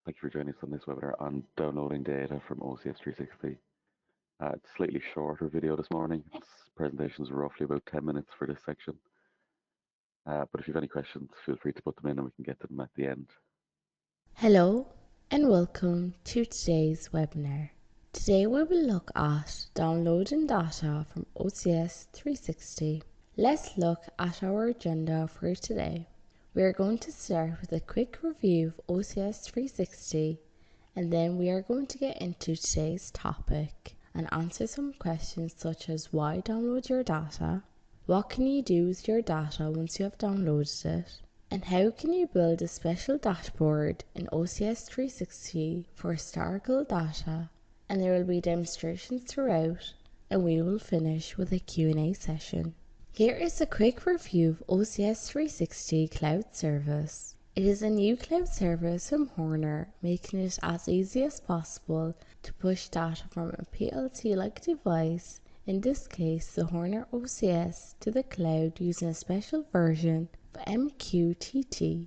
Thank you for joining us on this webinar on downloading data from OCS360. It's a slightly shorter video this morning. This presentation is roughly about 10 minutes for this section. But if you have any questions, feel free to put them in and we can get to them at the end. Hello and welcome to today's webinar. Today we will look at downloading data from OCS360. Let's look at our agenda for today. We are going to start with a quick review of OCS360 and then we are going to get into today's topic and answer some questions such as why download your data, what can you do with your data once you have downloaded it, and how can you build a special dashboard in OCS360 for historical data. And there will be demonstrations throughout, and we will finish with a Q&A session. Here is a quick review of OCS360 Cloud Service. It is a new cloud service from Horner, making it as easy as possible to push data from a PLC-like device, in this case the Horner OCS, to the cloud using a special version of MQTT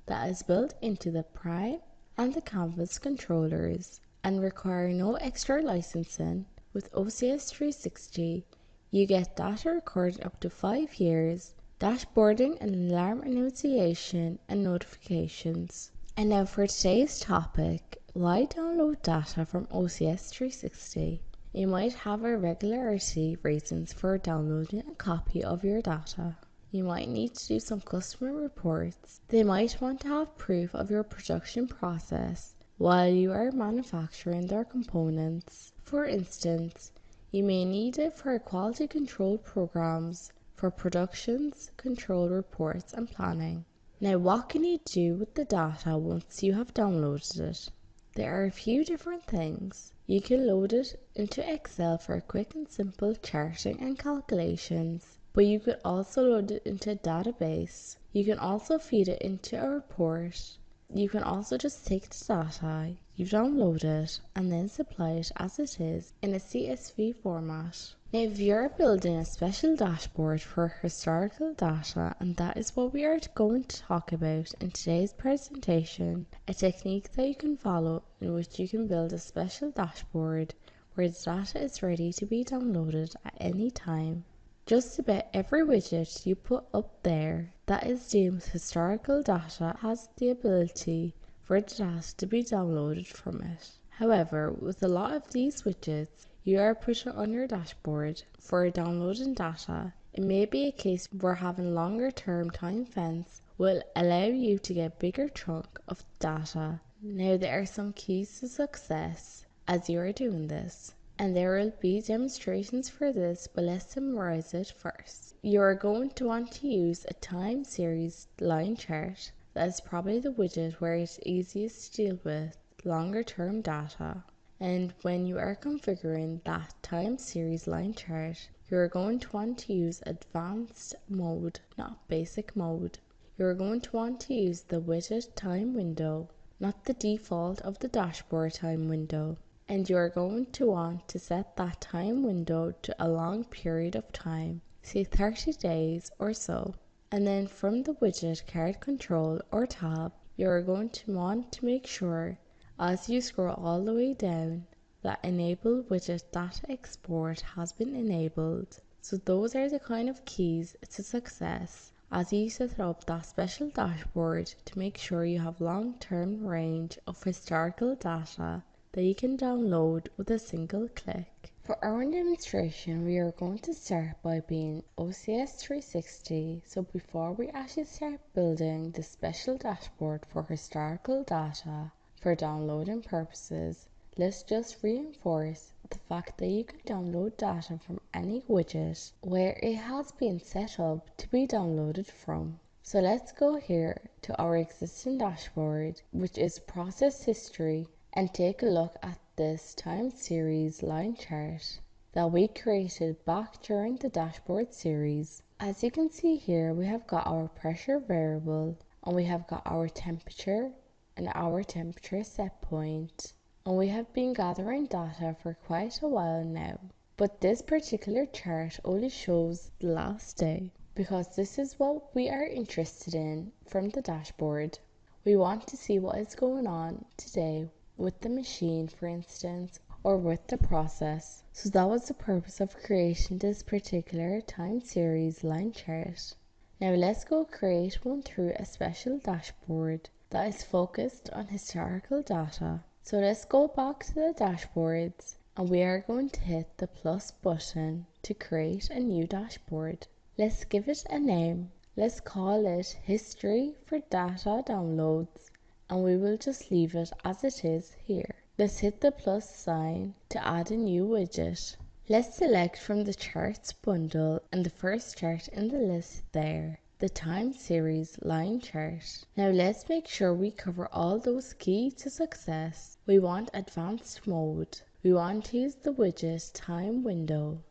that is built into the Prime and the Canvas controllers and require no extra licensing. With OCS360, you get data recorded up to 5 years, dashboarding and alarm annunciation and notifications. And now for today's topic, why download data from OCS360? You might have irregularity reasons for downloading a copy of your data. You might need to do some customer reports. They might want to have proof of your production process while you are manufacturing their components. For instance, you may need it for quality control programs, for productions, control reports and planning. Now what can you do with the data once you have downloaded it? There are a few different things. You can load it into Excel for quick and simple charting and calculations, but you could also load it into a database. You can also feed it into a report. You can also just take the data, you download it, and then supply it as it is in a CSV format. Now, if you're building a special dashboard for historical data, and that is what we are going to talk about in today's presentation, a technique that you can follow in which you can build a special dashboard where the data is ready to be downloaded at any time. Just about every widget you put up there that is deemed historical data has the ability for the data to be downloaded from it. However, with a lot of these widgets you are putting on your dashboard for downloading data, it may be a case where having longer term time fence will allow you to get bigger chunk of data. Now there are some keys to success as you are doing this, and there will be demonstrations for this, but let's summarize it first. You are going to want to use a time series line chart. That is probably the widget where it's easiest to deal with longer term data. And when you are configuring that time series line chart, you are going to want to use advanced mode, not basic mode. You are going to want to use the widget time window, not the default of the dashboard time window. And you are going to want to set that time window to a long period of time, say 30 days or so. And then from the widget card control or tab, you are going to want to make sure as you scroll all the way down that enable widget data export has been enabled. So those are the kind of keys to success as you set up that special dashboard to make sure you have long-term range of historical data that you can download with a single click. For our demonstration, we are going to start by being OCS360. So before we actually start building the special dashboard for historical data for downloading purposes, let's just reinforce the fact that you can download data from any widget where it has been set up to be downloaded from. So let's go here to our existing dashboard, which is process history, and take a look at this time series line chart that we created back during the dashboard series. As you can see here, we have got our pressure variable and we have got our temperature and our temperature set point. And we have been gathering data for quite a while now. But this particular chart only shows the last day because this is what we are interested in from the dashboard. We want to see what is going on today with the machine, for instance, or with the process. So that was the purpose of creating this particular time series line chart. Now let's go create one through a special dashboard that is focused on historical data. So let's go back to the dashboards and we are going to hit the plus button to create a new dashboard. Let's give it a name. Let's call it History for Data Downloads and we will just leave it as it is here. Let's hit the plus sign to add a new widget. Let's select from the charts bundle and the first chart in the list there, the time series line chart. Now let's make sure we cover all those key to success. We want advanced mode. We want to use the widget time window.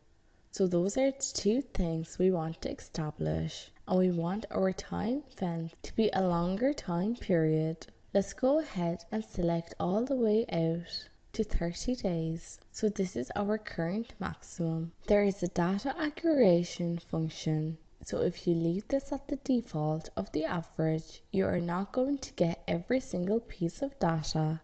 So those are the two things we want to establish, and we want our time fence to be a longer time period. Let's go ahead and select all the way out to 30 days. So this is our current maximum. There is a data aggregation function. So if you leave this at the default of the average, you are not going to get every single piece of data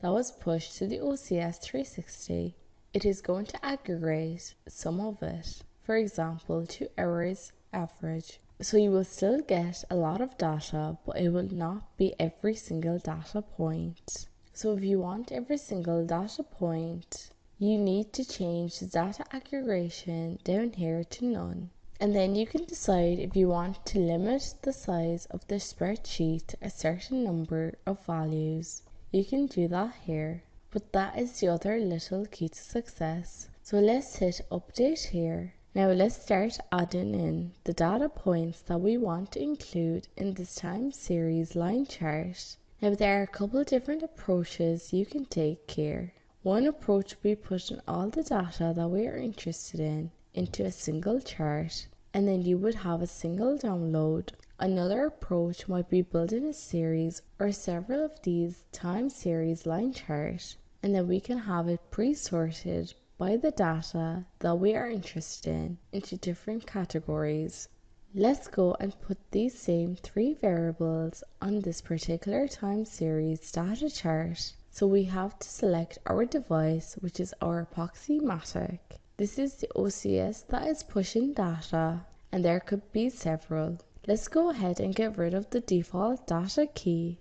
that was pushed to the OCS360. It is going to aggregate some of it, for example 2 hours average. So you will still get a lot of data, but it will not be every single data point. So if you want every single data point, you need to change the data aggregation down here to none. And then you can decide if you want to limit the size of the spreadsheet to a certain number of values. You can do that here. But that is the other little key to success. So let's hit update here. Now let's start adding in the data points that we want to include in this time series line chart. Now there are a couple of different approaches you can take here. One approach would be putting all the data that we are interested in into a single chart, and then you would have a single download. Another approach might be building a series or several of these time series line charts, and then we can have it pre-sorted by the data that we are interested in into different categories. Let's go and put these same 3 variables on this particular time series data chart. So we have to select our device, which is our Epoxy-Matic. This is the OCS that is pushing data, and there could be several. Let's go ahead and get rid of the default data key,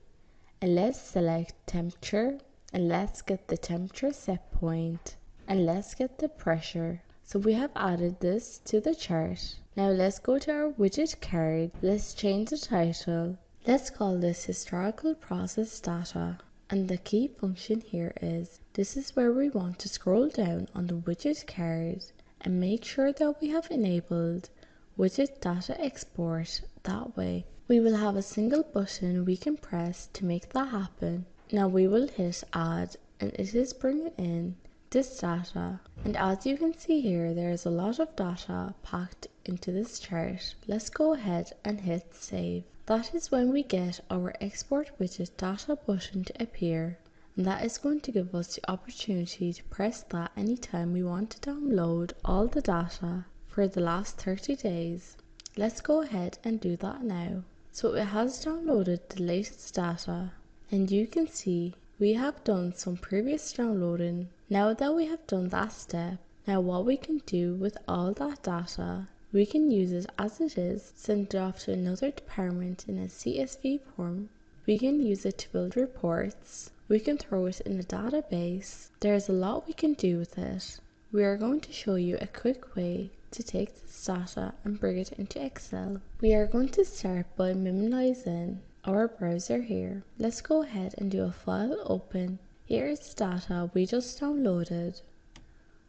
and let's select temperature, and let's get the temperature set point, and let's get the pressure. So we have added this to the chart. Now let's go to our widget card. Let's change the title. Let's call this historical process data. And the key function here is, this is where we want to scroll down on the widget card and make sure that we have enabled widget data export. That way we will have a single button we can press to make that happen. Now we will hit add, and it is bringing in this data, and as you can see here, there is a lot of data packed into this chart. Let's go ahead and hit save. That is when we get our export widget data button to appear, and that is going to give us the opportunity to press that anytime we want to download all the data for the last 30 days. Let's go ahead and do that now. So it has downloaded the latest data, and you can see we have done some previous downloading. Now that we have done that step, now what we can do with all that data, we can use it as it is, send it off to another department in a CSV form. We can use it to build reports. We can throw it in a database. There's a lot we can do with it. We are going to show you a quick way to take this data and bring it into Excel. We are going to start by minimizing our browser here. Let's go ahead and do a file open. Here is the data we just downloaded.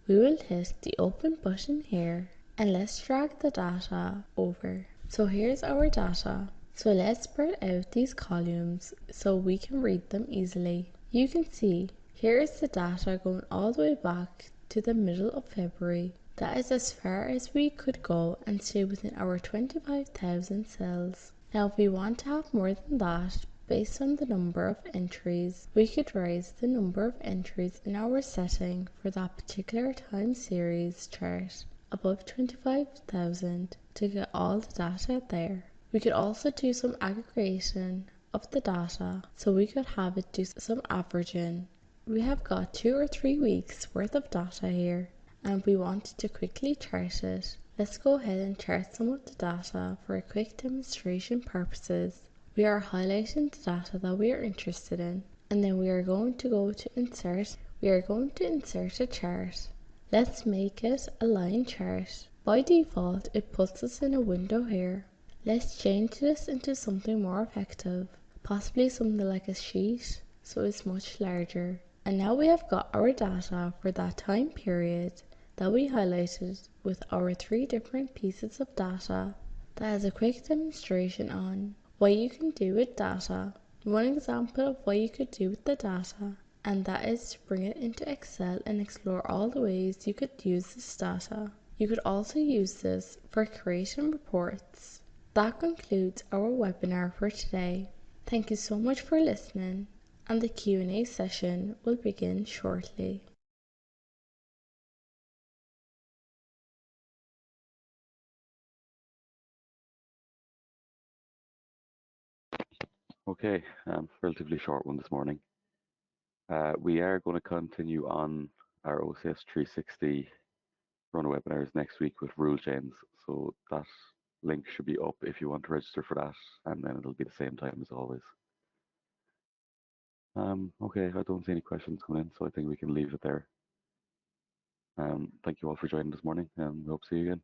We will hit the open button here, and let's drag the data over. So here's our data. So let's spread out these columns so we can read them easily. You can see here is the data going all the way back to the middle of February. That is as far as we could go and stay within our 25,000 cells. Now if we want to have more than that, based on the number of entries, we could raise the number of entries in our setting for that particular time series chart above 25,000 to get all the data there. We could also do some aggregation of the data so we could have it do some averaging. We have got 2 or 3 weeks worth of data here and we wanted to quickly chart it. Let's go ahead and chart some of the data for a quick demonstration purposes. We are highlighting the data that we are interested in and then we are going to go to insert. We are going to insert a chart. Let's make it a line chart. By default, it puts us in a window here. Let's change this into something more effective, possibly something like a sheet, so it's much larger. And now we have got our data for that time period that we highlighted with our 3 different pieces of data. That is a quick demonstration on what you can do with data. One example of what you could do with the data, and that is to bring it into Excel and explore all the ways you could use this data. You could also use this for creating reports. That concludes our webinar for today. Thank you so much for listening, and the Q&A session will begin shortly. Okay, relatively short one this morning. We are going to continue on our OCS360 run webinars next week with rule chains. So that link should be up if you want to register for that, and then it'll be the same time as always. Okay, I don't see any questions coming in, so I think we can leave it there. Thank you all for joining this morning, and we hope to see you again.